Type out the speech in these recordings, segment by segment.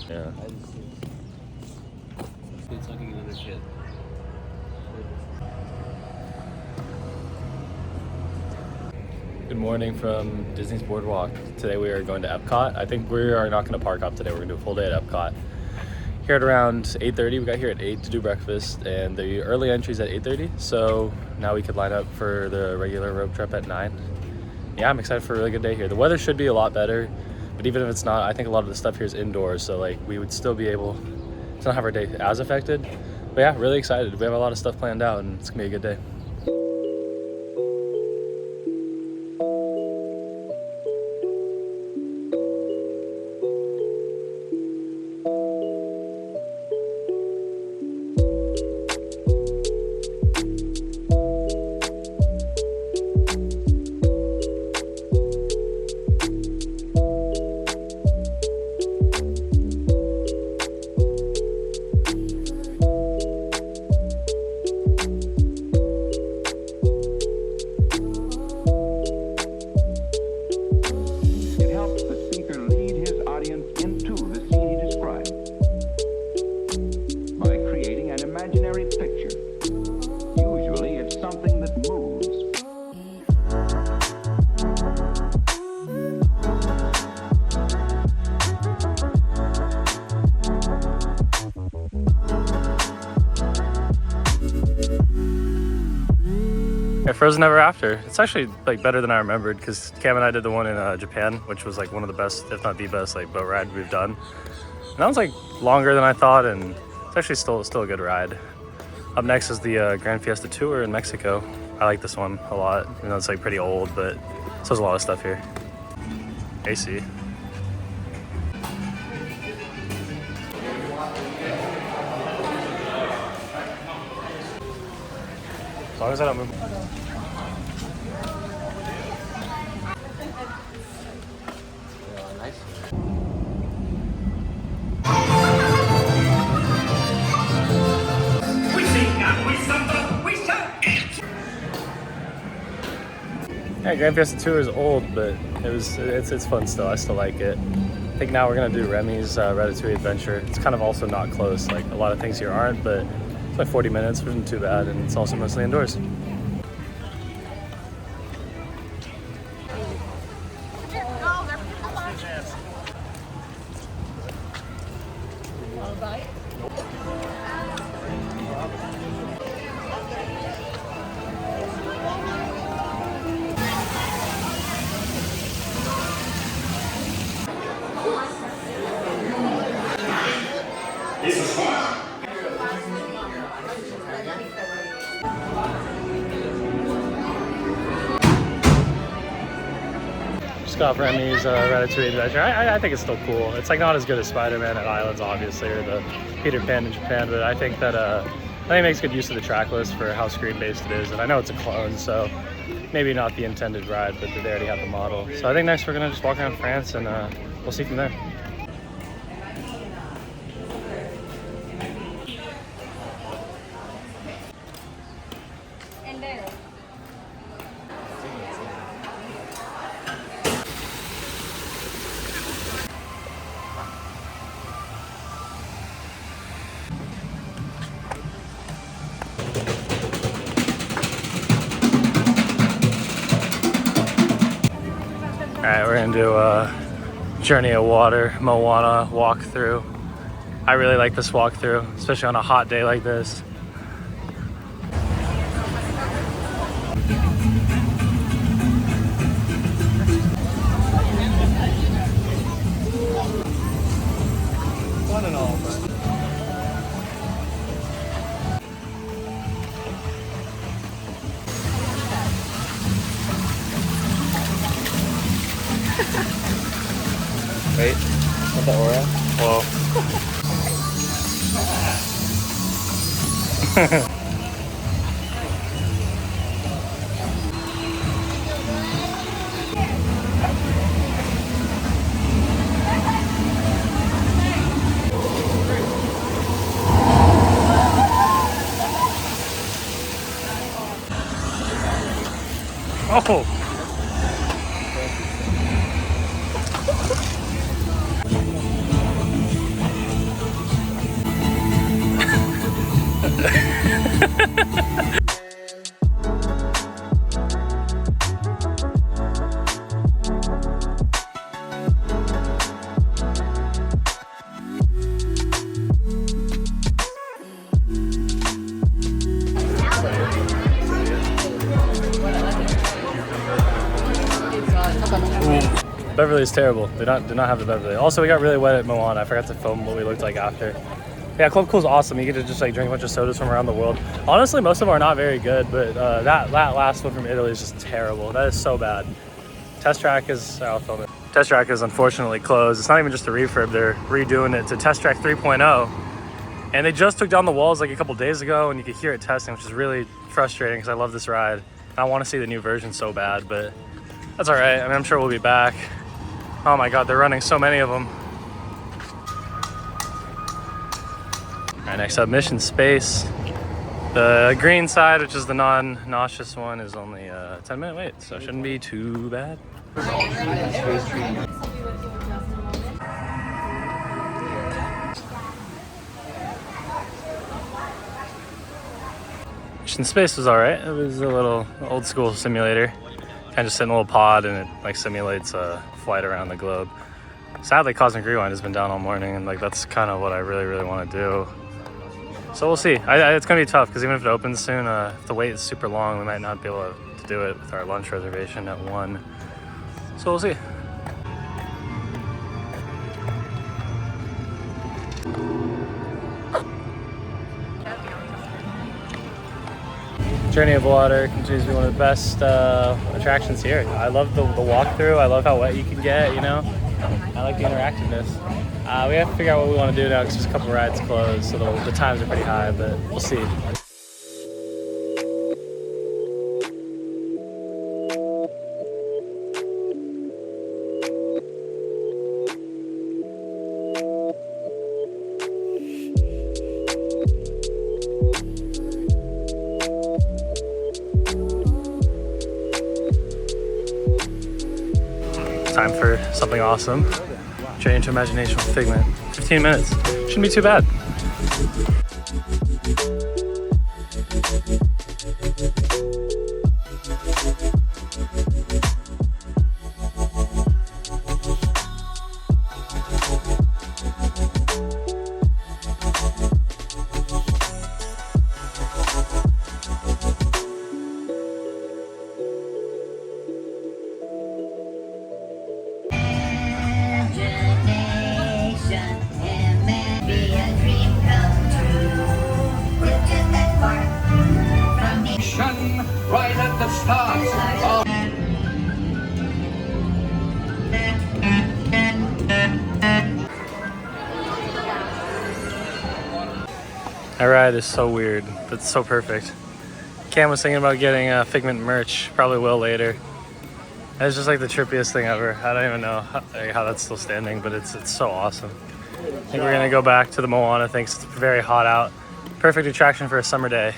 Yeah. It's like another kid. Good morning from Disney's Boardwalk. Today we are going to EPCOT. I think we are not going to park up today. We're going to do a full day at EPCOT. Here at around 8:30. We got here at 8 to do breakfast, and the early entry's at 8:30. So now we could line up for the regular road trip at 9. Yeah, I'm excited for a really good day here. The weather should be a lot better, but even if it's not, I think a lot of the stuff here is indoors. So like we would still be able to not have our day as affected. But yeah, really excited. We have a lot of stuff planned out, and it's gonna be a good day. Frozen Ever After. It's actually like better than I remembered because Cam and I did the one in Japan, which was like one of the best, if not the best, like boat ride we've done. And that was like longer than I thought, and it's actually still a good ride. Up next is the Grand Fiesta Tour in Mexico. I like this one a lot. You know, it's like pretty old, but so there's a lot of stuff here. AC. As long as I don't move. Yeah, Grand Fiesta Tour is old, but it's fun still. I still like it. I think now we're gonna do Remy's Ratatouille Adventure. It's kind of also not close. Like a lot of things here aren't, but it's like 40 minutes, which isn't too bad, and it's also mostly indoors. Got Remy's Ratatouille Adventure. I think it's still cool. It's like not as good as Spider-Man at Islands, obviously, or the Peter Pan in Japan, but I think that I think it makes good use of the track list for how screen-based it is. And I know it's a clone, so maybe not the intended ride, but they already have the model. So I think next we're gonna just walk around France, and we'll see from there. Alright, we're gonna do a Journey of Water Moana walkthrough. I really like this walkthrough, especially on a hot day like this. One and all, but wait, what's that aura? Whoa. Oh! Beverly is terrible. Did not have the Beverly. Also, we got really wet at Moana. I forgot to film what we looked like after. Yeah, Club Cool's awesome. You get to just like drink a bunch of sodas from around the world. Honestly, most of them are not very good, but that last one from Italy is just terrible. That is so bad. Test Track is, I'll film it. Test Track is unfortunately closed. It's not even just a refurb. They're redoing it to Test Track 3.0. And they just took down the walls like a couple days ago, and you could hear it testing, which is really frustrating because I love this ride. I want to see the new version so bad, but that's all right. I mean, I'm sure we'll be back. Oh my God, they're running so many of them. All right, next up, Mission Space. The green side, which is the non-nauseous one, is only a 10-minute wait, so it shouldn't be too bad. Mission Space was all right. It was a little old school simulator. Kind of just sit in a little pod and it like simulates a flight around the globe. Sadly, Cosmic Rewind has been down all morning, and like that's kind of what I really want to do. So we'll see. It's gonna be tough because even if it opens soon, if the wait is super long, we might not be able to do it with our lunch reservation at 1. So we'll see. Journey of Water continues to be one of the best attractions here. I love the walkthrough. I love how wet you can get, you know? I like the interactiveness. We have to figure out what we want to do now because there's a couple rides closed, so the times are pretty high, but we'll see. Time for something awesome. Journey into Imagination with Figment. 15 minutes. Shouldn't be too bad. Right at the start. That ride is so weird, but so perfect. Cam was thinking about getting Figment merch, probably will later. It's just like the trippiest thing ever. I don't even know how that's still standing, but it's so awesome. I think we're gonna go back to the Moana thing. It's very hot out. Perfect attraction for a summer day.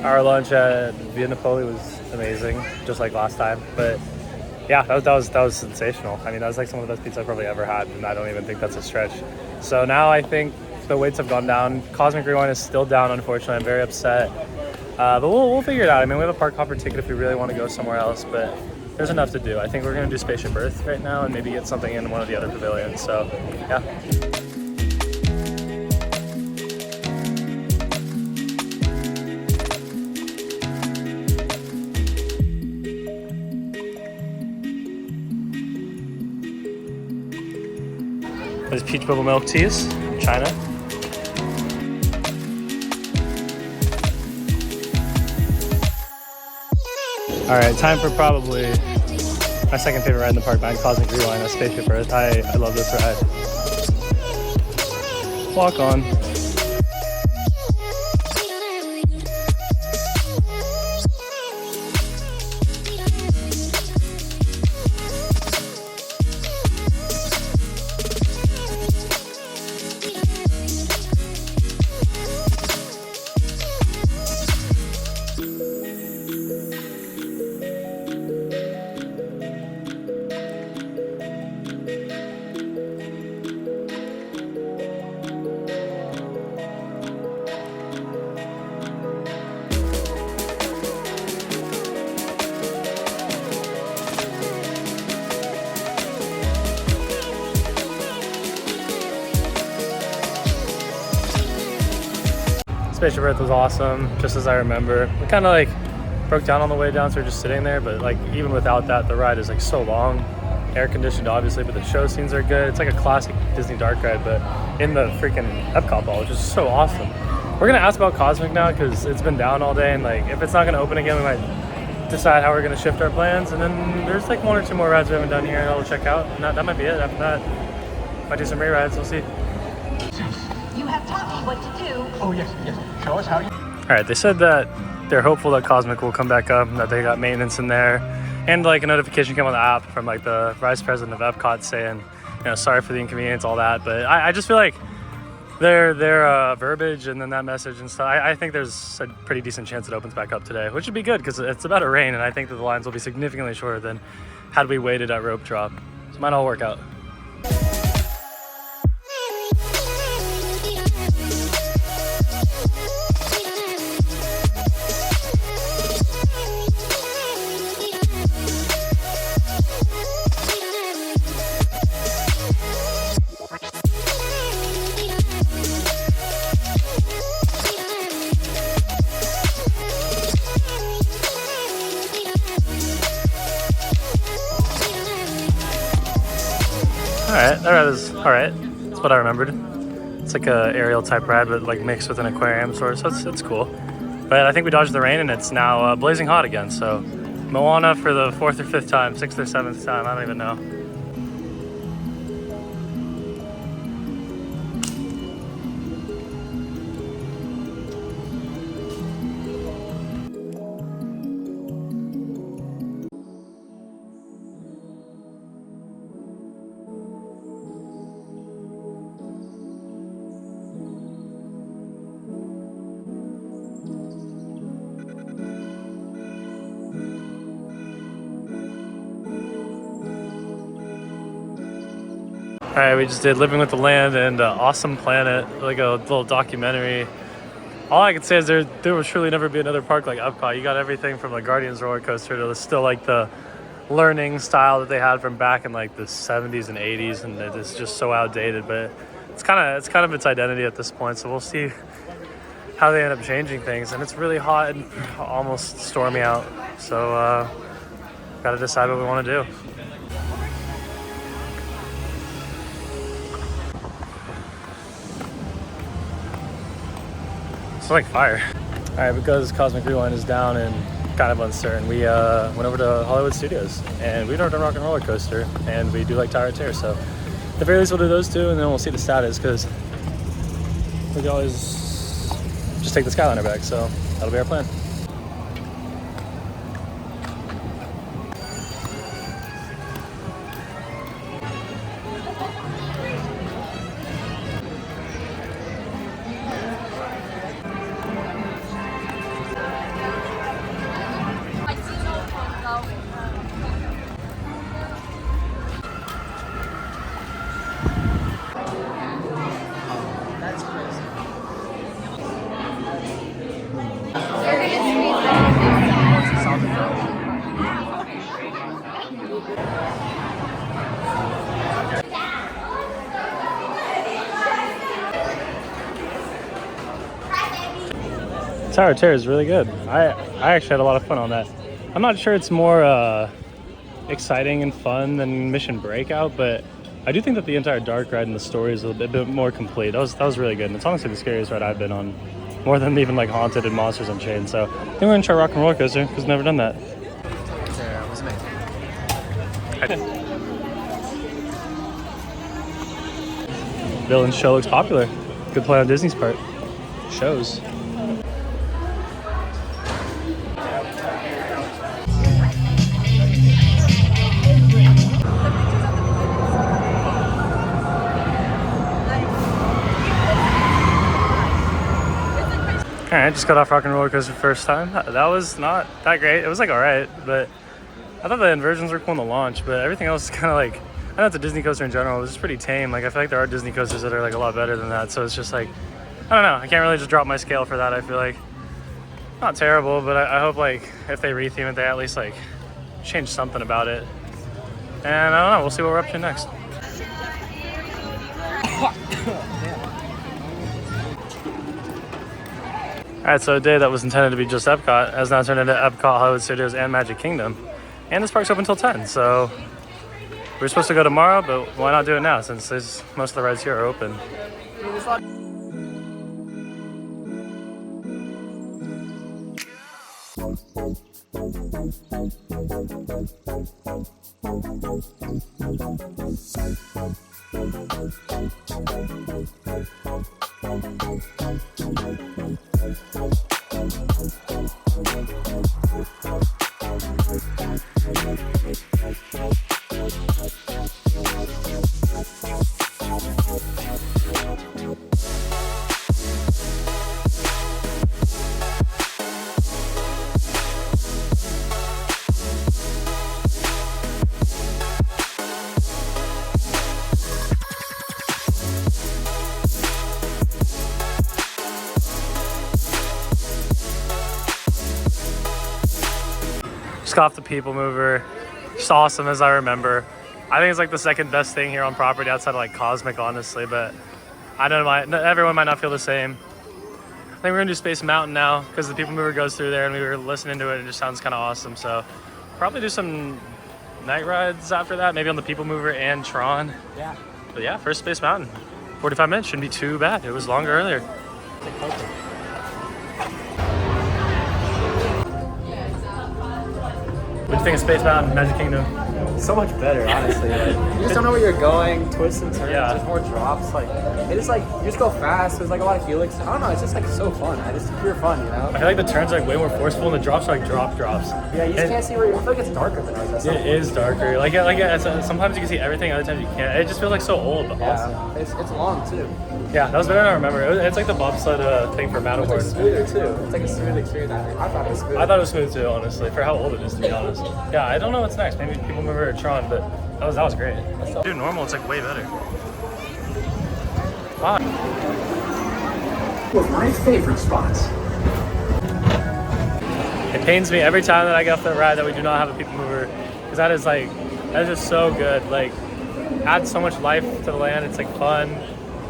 Our lunch at Via Napoli was amazing, just like last time. But yeah, that was sensational. I mean, that was like some of the best pizza I've probably ever had, and I don't even think that's a stretch. So now I think the weights have gone down. Cosmic Rewind is still down, unfortunately. I'm very upset. But we'll figure it out. I mean, we have a park hopper ticket if we really want to go somewhere else, but there's enough to do. I think we're going to do Spaceship Earth right now and maybe get something in one of the other pavilions. So yeah. There's peach bubble milk teas, China. All right, time for probably my second favorite ride in the park behind Cosmic Rewind, Spaceship Earth. I love this ride. clock on. Spaceship Earth was awesome, just as I remember. We kind of like broke down on the way down, so we're just sitting there, but like even without that, the ride is like so long. Air conditioned obviously, but the show scenes are good. It's like a classic Disney dark ride, but in the freaking EPCOT ball, which is so awesome. We're gonna ask about Cosmic now because it's been down all day, and like if it's not gonna open again, we might decide how we're gonna shift our plans. And then there's like 1 or 2 more rides we haven't done here that we'll check out. And that might be it. After that, might do some re-rides, we'll see. You have taught me what to do. Oh, yes. Show us how you... All right, they said that they're hopeful that Cosmic will come back up and that they got maintenance in there. And like a notification came on the app from like the vice president of EPCOT saying, you know, sorry for the inconvenience, all that. But I just feel like their verbiage and then that message and stuff, I think there's a pretty decent chance it opens back up today, which would be good because it's about to rain, and I think that the lines will be significantly shorter than had we waited at rope drop. So it might all work out. Alright, that ride is alright. That's what I remembered. It's like a aerial type ride, but like mixed with an aquarium sort of, so it's cool. But I think we dodged the rain and it's now blazing hot again, so Moana for the 4th or 5th time, 6th or 7th time, I don't even know. All right, we just did Living with the Land and Awesome Planet, like a little documentary. All I can say is there will truly never be another park like EPCOT. You got everything from the Guardians roller coaster to still like the learning style that they had from back in like the 70s and 80s, and it's just so outdated. But it's kind of its identity at this point. So we'll see how they end up changing things. And it's really hot and almost stormy out, so got to decide what we want to do. It's like fire. All right, because Cosmic Rewind is down and kind of uncertain, we went over to Hollywood Studios and we done Rock and Roller Coaster, and we do like Tower of Terror. So at the very least we'll do those two, and then we'll see the status, because we can always just take the Skyliner back. So that'll be our plan. Tower of Terror is really good. I actually had a lot of fun on that. I'm not sure it's more exciting and fun than Mission Breakout, but I do think that the entire dark ride and the story is a bit more complete. That was really good, and it's honestly the scariest ride I've been on, more than even like Haunted and Monsters Unchained. So I think we're gonna try Rock and Roller Coaster because I've never done that. Villain's show looks popular. Good play on Disney's part. Shows. Alright, just got off Rock and Roller Coaster first time. That was not that great. It was like alright, but I thought the inversions were cool in the launch, but everything else is kind of like, I know it's a Disney coaster in general, it was just pretty tame. Like I feel like there are Disney coasters that are like a lot better than that, so it's just like, I don't know, I can't really just drop my scale for that. I feel like not terrible, but I hope like if they retheme it, they at least like change something about it. And I don't know, we'll see what we're up to next. Alright, so a day that was intended to be just EPCOT has now turned into EPCOT, Hollywood Studios, and Magic Kingdom. And this park's open until 10, so we're supposed to go tomorrow, but why not do it now since most of the rides here are open. Just got off the People Mover. Just awesome as I remember. I think it's like the second best thing here on property outside of like Cosmic, honestly, but I know everyone might not feel the same. I think we're gonna do Space Mountain now because the People Mover goes through there and we were listening to it and it just sounds kind of awesome. So probably do some night rides after that, maybe on the People Mover and TRON. Yeah. But yeah, first Space Mountain. 45 minutes shouldn't be too bad. It was longer earlier. What do you think of Space Mountain, Magic Kingdom? So much better, honestly. Like, you just don't know where you're going, twists and turns, Yeah. there's more drops. Like it is like you just go fast. There's like a lot of helix. I don't know. It's just like so fun. It's pure fun, you know. I feel like the turns are like way more forceful and the drops are like drops. Yeah, you just can't see where. I feel like it's darker than ours. It is darker. Sometimes you can see everything, other times you can't. It just feels like so old, but awesome. Yeah, it's long too. Yeah, that was better than I remember. It's like the bobsled thing for It's Matterhorn. like smoother too. It's like a smooth experience. I thought it was smooth. I thought it was smooth too, honestly, for how old it is, to be honest. Yeah, I don't know what's next. Maybe People Mover or TRON, but that was great. Dude, normal, it's like way better. Wow. Were my favorite spots. It pains me every time that I get off the ride that we do not have a People Mover, because that is just so good. Like, adds so much life to the land. It's like fun,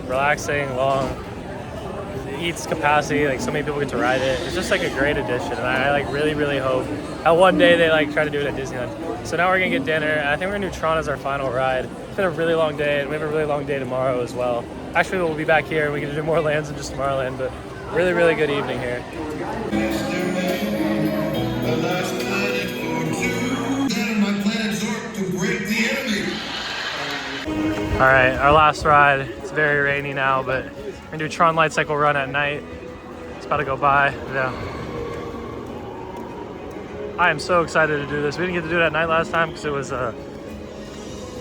relaxing, long. It eats capacity. Like so many people get to ride it. It's just like a great addition, and I like really hope that one day they like try to do it at Disneyland. So now we're gonna get dinner, and I think we're gonna do TRON as our final ride. It's been a really long day, and we have a really long day tomorrow as well. Actually, we'll be back here and we can do more lands than just Tomorrowland, but really good evening here. All right, our last ride. It's very rainy now, but we're gonna do TRON Light Cycle run at night. It's about to go by. Yeah. I am so excited to do this. We didn't get to do it at night last time because it was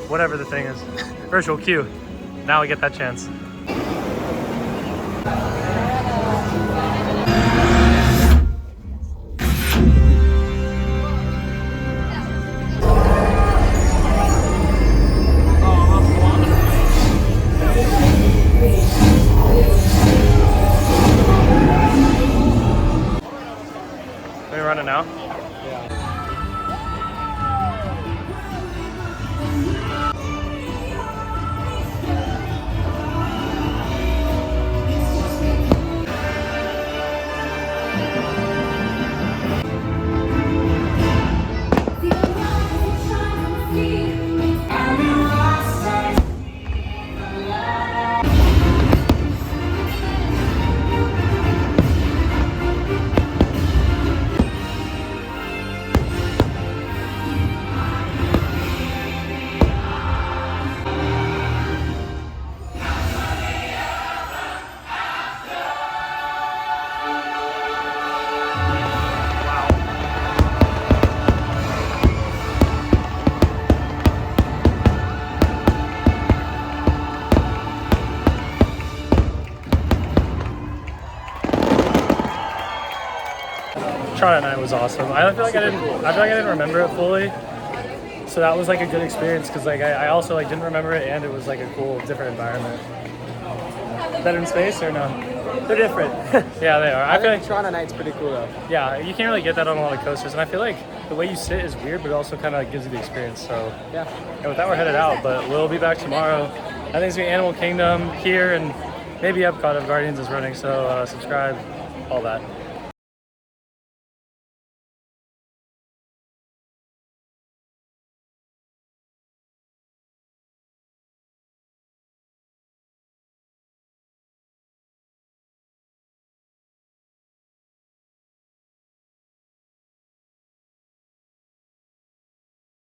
whatever the thing is, virtual queue. Now we get that chance. Are we running now? Tron at night was awesome. I feel like I didn't remember it fully. So that was like a good experience because like I also like didn't remember it and it was like a cool different environment. Better in space or no? They're different. Yeah, they are. I feel think Toronto night's pretty cool though. yeah, you can't really get that on a lot of coasters, and I feel like the way you sit is weird, but it also kind of gives you the experience. So Yeah. and with that, we're headed out, but we'll be back tomorrow. I think it's gonna be Animal Kingdom here and maybe Epcot if Guardians is running. So subscribe, all that.